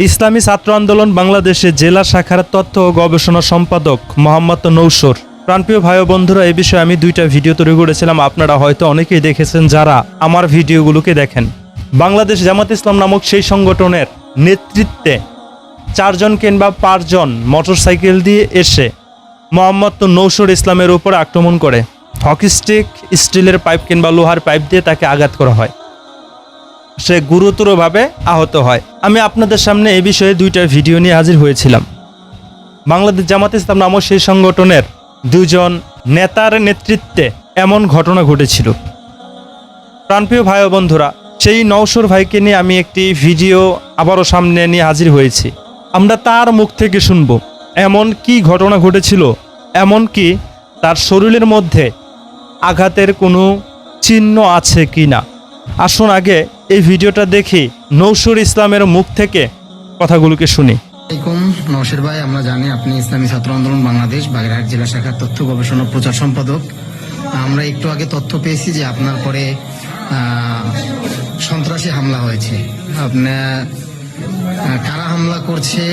ইসলামী ছাত্র আন্দোলন বাংলাদেশের জেলা শাখার তথ্য ও গবেষণা সম্পাদক মোহাম্মদ নৌসর। প্রাণপ্রিয় ভাই ও বন্ধুরা, এই বিষয়ে আমি দুইটা ভিডিও তৈরি করেছিলাম। আপনারা হয়তো অনেকেই দেখেছেন যারা আমার ভিডিওগুলোকে দেখেন। বাংলাদেশ জামাত ইসলাম নামক সেই সংগঠনের নেতৃত্বে 4 জন কিংবা 5 জন মোটরসাইকেল দিয়ে এসে মোহাম্মদ নৌসর ইসলামের উপর আক্রমণ করে হকি স্টিক, স্টিলের পাইপ কিংবা লোহার পাইপ দিয়ে তাকে আঘাত করা হয়। সে গুরুতরভাবে আহত হয়। আমি আপনাদের সামনে এই বিষয়ে দুইটা ভিডিও নিয়ে হাজির হয়েছিলাম। বাংলাদেশ জামাত ইসলাম নামক সেই সংগঠনের 2 জন নেতার নেতৃত্বে এমন ঘটনা ঘটেছিল। প্রাণপ্রিয় ভাই ও বন্ধুরা, সেই নৌসর ভাইকে নিয়ে আমি একটি ভিডিও আবারও সামনে নিয়ে হাজির হয়েছি। আমরা তার মুখ থেকে শুনব এমন কি ঘটনা ঘটেছিল, এমন কি তার শরীরের মধ্যে আঘাতের কোনো চিহ্ন আছে কি না। আসুন আগে এই ভিডিওটা দেখি নৌসর ইসলামের মুখ থেকে কথাগুলোকে শুনি। আসসালামু আলাইকুম নওশর ভাই, আমরা জানি আপনি ইসলামী ছাত্র আন্দোলন বাংলাদেশ বাগেরহাট জেলা শাখার তথ্য গবেষণা প্রচার সম্পাদক। আমরা একটু আগে তথ্য পেয়েছি যে আপনার পরে সন্ত্রাসী হামলা হয়েছে। আপনার কারা হামলা করছে,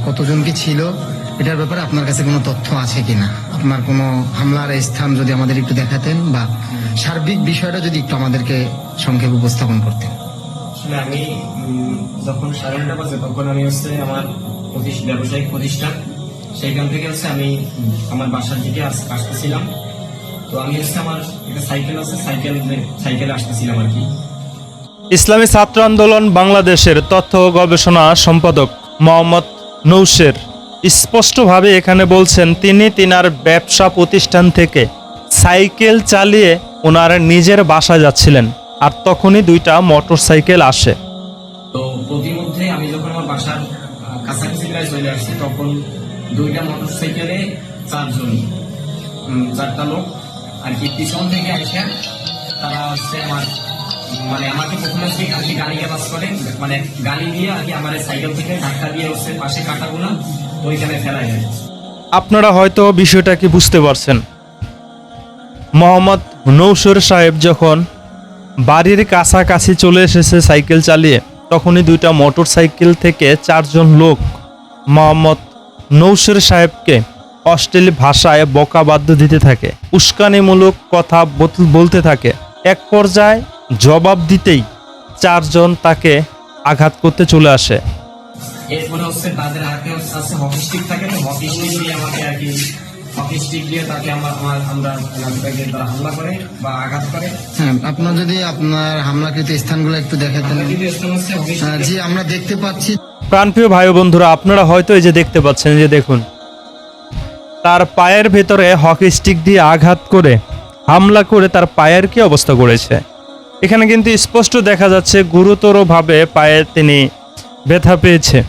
কতজন কি ছিল, এটার ব্যাপারে আপনার কাছে কোনো তথ্য আছে কিনা? আপনার কোনো হামলার স্থান যদি আমাদের একটু দেখাতেন বা সার্বিক বিষয়টা যদি একটু আমাদেরকে সংক্ষেপে উপস্থাপন করতেন। আসলে আমি যখন 9:30 বাজে তখন আমি আমার ব্যবসায়িক প্রতিষ্ঠান, সেইখান থেকে আমি আমার বাসার দিকে আসতেছিলাম। তো আমি আমার একটা সাইকেল আছে, সাইকেলে আসতেছিলাম আর কি। ইসলামী ছাত্র আন্দোলন বাংলাদেশের তথ্য ও গবেষণা সম্পাদক মোহাম্মদ নৌসর স্পষ্টভাবে এখানে বলছেন তিনি তিনার ব্যবসা প্রতিষ্ঠান থেকে সাইকেল চালিয়ে ওনার নিজের বাসায় যাচ্ছিলেন, আর তখনই 2টা মোটরসাইকেল আসে। তো প্রতিমধ্যে আমি যখন আমার বাসার কাছাকাছি প্রায় চলে আসছি, তখন 2টা মোটরসাইকেলে 4টা লোক আর কি পিছন থেকে আসে। তারা আমার আমাকে প্রথমে আর কি গাড়িকে বাস করে, গাড়ি দিয়ে আর কি আমার সাইকেল থেকে ধাক্কা দিয়ে পাশে কাটাগুলো ওইখানে ফেলা যায়। আপনারা হয়তো বিষয়টা কি বুঝতে পারছেন। মোহাম্মদ নৌসর সাহেব যখন বাড়ির কাছাকাছি চলে এসেছে সাইকেল চালিয়ে, তখনই 2টা মোটরসাইকেল থেকে 4 জন লোক মোহাম্মদ নৌসর সাহেবকে অশ্লীল ভাষায় বকাবাদ্য দিতে থাকে, উস্কানিমূলক কথা বলতে থাকে। এক পর্যায়ে জবাব দিতেই 4 জন তাকে আঘাত করতে চলে আসে। এরপরে তাদের হাতে আছে হকি স্টিক থাকে, হকি স্টিক দিয়ে আমাকে আর কি হকি স্টিক দিয়ে তাকে আমরা তারা হামলা করে বা আঘাত করে। হ্যাঁ, আপনার যদি আপনার হামলাকৃত স্থানগুলো একটু দেখাতেন। জি, আমরা দেখতে পাচ্ছি। প্রাণপ্রিয় ভাই ও বন্ধুরা, আপনারা হয়তো এই যে দেখতে পাচ্ছেন, যে দেখুন তার পায়ের ভেতরে হকি স্টিক দিয়ে আঘাত করে হামলা করে তার পায়ের কি অবস্থা করেছে। এখানে কিন্তু স্পষ্ট দেখা যাচ্ছে গুরুতরভাবে পায়ে তিনি ব্যথা পেয়েছে,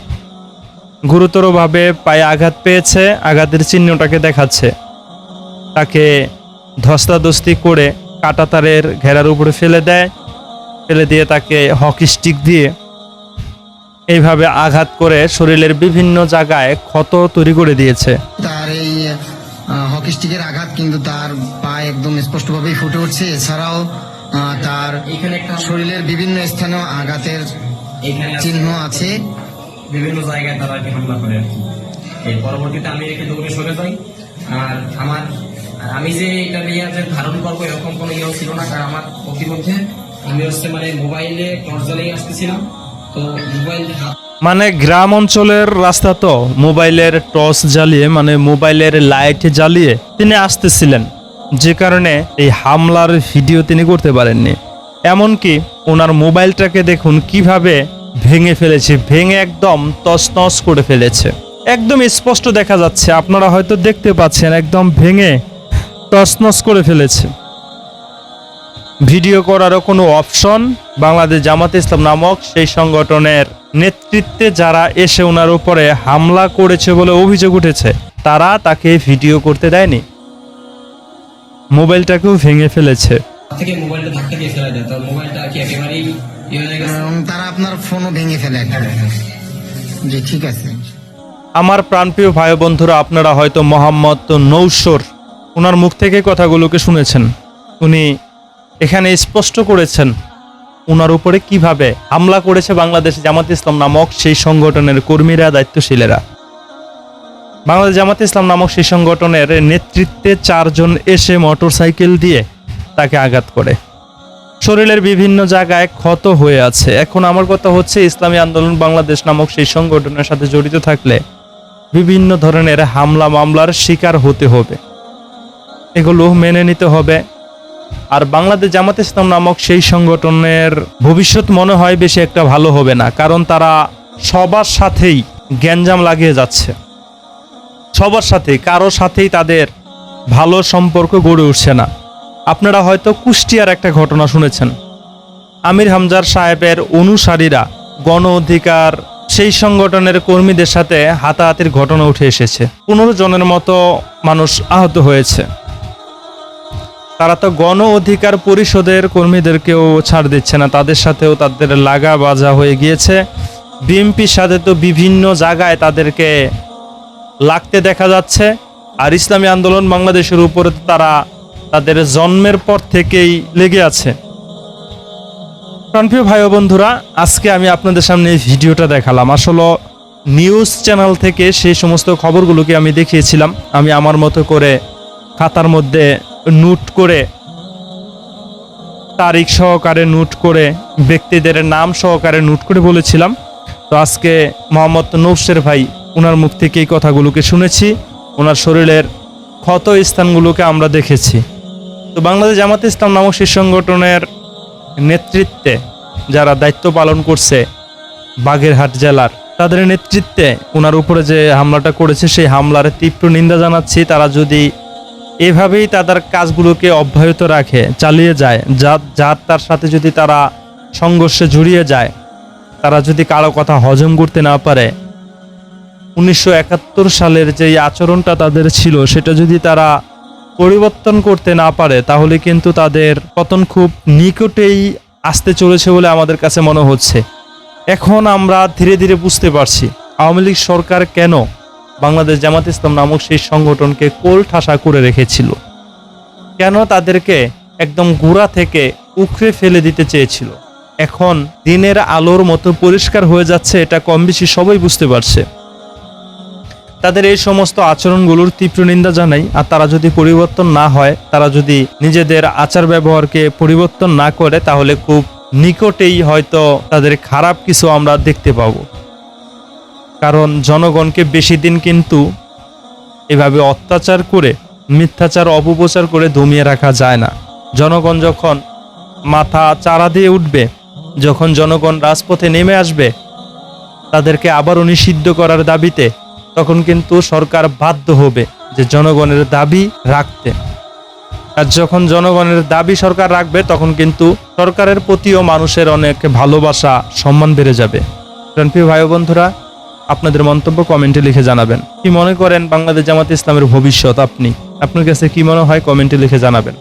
গুরুতরভাবে পায়ে আঘাত পেয়েছে। আঘাতের চিহ্নটাকে দেখাচ্ছে। তাকে ধস্তাধস্তি করে কাঁটাতারের ঘেরার উপরে ফেলে দেয়, ফেলে দিয়ে তাকে হকি স্টিক দিয়ে এইভাবে আঘাত করে শরীরের বিভিন্ন জায়গায় ক্ষত তৈরি করে দিয়েছে। তার এই হকি স্টিকের আঘাত কিন্তু তার পায়ে একদম স্পষ্টভাবেই ফুটে উঠছে। এছাড়াও তার শরীরের বিভিন্ন স্থানেও আঘাতের চিহ্ন আছে। বিভিন্ন জায়গায় তারা হামলা করে আর কি। এই পরবর্তীতে আমি একে দৌড়ে সরে যাই। আর আমি যে এটা নিয়ে যে ধারণ করবো এরকম কোনো ইয়ে ছিল না, কারণ আমার প্রতিমধ্যে আমি মোবাইলে টর্চ জ্বালিয়ে আসতেছিলাম। তো মোবাইল গ্রাম অঞ্চলের রাস্তা, তো মোবাইলের টর্চ জ্বালিয়ে মোবাইলের লাইট জ্বালিয়ে তিনি আসতেছিলেন, যে কারণে এই হামলার ভিডিও তিনি করতে পারেননি। এমনকি ওনার মোবাইলটাকে দেখুন কিভাবে ভেঙে ফেলেছে, ভেঙে একদম তছনছ করে ফেলেছে। একদম স্পষ্ট দেখা যাচ্ছে, আপনারা হয়তো দেখতে পাচ্ছেন, একদম ভেঙে তছনছ করে ফেলেছে। ভিডিও করারও কোনো অপশন বাংলাদেশ জামাত ইসলাম নামক সেই সংগঠনের নেতৃত্বে যারা এসে ওনার উপরে হামলা করেছে বলে অভিযোগ উঠেছে, তারা তাকে ভিডিও করতে দেয়নি, মোবাইলটাকেও ভেঙে ফেলেছে। থেকে মোবাইলটা ধাক্কা দিয়ে ফেলা যায়, তো মোবাইলটা কি একেবারেই তারা আপনার ফোনও ভেঙে ফেলে। জি, ঠিক আছে। আমার প্রাণপ্রিয় ভাই বন্ধুরা, আপনারা হয়তো মোহাম্মদ নৌসর ওনার মুখ থেকে কথাগুলোকে শুনেছেন। উনি এখানে স্পষ্ট করেছেন ওনার উপরে কিভাবে হামলা করেছে বাংলাদেশ জামাত ইসলাম নামক সেই সংগঠনের কর্মীরা, দায়িত্বশীলেরা। বাংলাদেশ জামাত ইসলাম নামক সেই সংগঠনের নেতৃত্বে 4 জন এসে মোটরসাইকেল দিয়ে তাকে আঘাত করে। শরীরের বিভিন্ন জায়গায় ক্ষত হয়ে আছে। এখন আমার কথা হচ্ছে, ইসলামী আন্দোলন বাংলাদেশ নামক সেই সংগঠনের সাথে জড়িত থাকলে বিভিন্ন ধরনের হামলা মামলার শিকার হতে হবে, এগুলো মেনে নিতে হবে। আর বাংলাদেশ জামাত ইসলাম নামক সেই সংগঠনের ভবিষ্যৎ মনে হয় বেশি একটা ভালো হবে না, কারণ তারা সবার সাথেই গ্যাঞ্জাম লাগিয়ে যাচ্ছে। সবার সাথেই, কারো সাথেই তাদের ভালো সম্পর্ক গড়ে উঠছে না। আপনারা হয়তো কুষ্টিয়ার একটা ঘটনা শুনেছেন। আমির হামজার সাহেবের অনুসারীরা গণ অধিকার সেই সংগঠনের কর্মীদের সাথে হাতাহাতির ঘটনা উঠে এসেছে। 15 জনের মতো মানুষ আহত হয়েছে। তারা তো গণ অধিকার পরিষদের কর্মীদেরকেও ছাড় দিচ্ছে না, তাদের সাথেও তাদের লাগা বাজা হয়ে গিয়েছে। বিএনপির সাথে তো বিভিন্ন জায়গায় তাদেরকে লাগতে দেখা যাচ্ছে। আর ইসলামী আন্দোলন বাংলাদেশের উপরে তারা তাদের জন্মের পর থেকেই লেগে আছে। প্রিয় ভাই ও বন্ধুরা, আজকে আমি আপনাদের সামনে এই ভিডিওটা দেখালাম। আসলে নিউজ চ্যানেল থেকে সেই সমস্ত খবরগুলোকে আমি দেখিয়েছিলাম। আমি আমার মতো করে খাতার মধ্যে নোট করে, তারিখ সহকারে নোট করে, ব্যক্তিদের নাম সহকারে নোট করে বলেছিলাম। তো আজকে মোহাম্মদ নৌশের ভাই, ওনার মুখ থেকে এই কথাগুলোকে শুনেছি। ওনার শরীরের ক্ষত স্থানগুলোকে আমরা দেখেছি। তো বাংলাদেশ জামাত ইসলাম নামক সেই সংগঠনের নেতৃত্বে যারা দায়িত্ব পালন করছে বাগেরহাট জেলার, তাদের নেতৃত্বে ওনার উপরে যে হামলাটা করেছে সেই হামলার তীব্র নিন্দা জানাচ্ছি। তারা যদি এভাবেই তাদের কাজগুলোকে অব্যাহত রাখে, চালিয়ে যায়, যার তার সাথে যদি তারা সংঘর্ষে জড়িয়ে যায়, তারা যদি কারো কথা হজম করতে না পারে, 1971 সালের যে আচরণটা তাদের ছিল সেটা যদি তারা পরিবর্তন করতে না পারে, তাহলে কিন্তু তাদের পতন খুব নিকটেই আসতে চলেছে বলে আমাদের কাছে মনে হচ্ছে। এখন আমরা ধীরে ধীরে বুঝতে পারছি আওয়ামী লীগ সরকার কেন বাংলাদেশ জামাত ইসলাম নামক সেই সংগঠনকে কোলঠাসা করে রেখেছিল, কেন তাদেরকে একদম গোড়া থেকে উখড়ে ফেলে দিতে চেয়েছিল। এখন দিনের আলোর মতো পরিষ্কার হয়ে যাচ্ছে, এটা কম বেশি সবাই বুঝতে পারছে। তাদের এই সমস্ত আচরণগুলোর তীব্র নিন্দা জানাই। আর তারা যদি পরিবর্তন না হয়, তারা যদি নিজেদের আচার ব্যবহারকে পরিবর্তন না করে, তাহলে খুব নিকটেই হয়তো তাদের খারাপ কিছু আমরা দেখতে পাবো। কারণ জনগণকে বেশি দিন কিন্তু এভাবে অত্যাচার করে, মিথ্যাচার অপপ্রচার করে দমিয়ে রাখা যায় না। জনগণ যখন মাথা চারা দিয়ে উঠবে, যখন জনগণ রাজপথে নেমে আসবে তাদেরকে আবারও নিষিদ্ধ করার দাবিতে, তখন কিন্তু সরকার বাধ্য হবে যে জনগণের দাবি রাখতে। আর যখন জনগণের দাবি সরকার রাখবে, তখন কিন্তু সরকারের প্রতিও মানুষের অনেক ভালোবাসা, সম্মান বেড়ে যাবে। প্রিয় ভাই বন্ধুরা, আপনাদের মন্তব্য কমেন্টে লিখে জানাবেন। কি মনে করেন বাংলাদেশ জামাত ইসলামের ভবিষ্যৎ? আপনার কাছে কি মনে হয় কমেন্টে লিখে জানাবেন।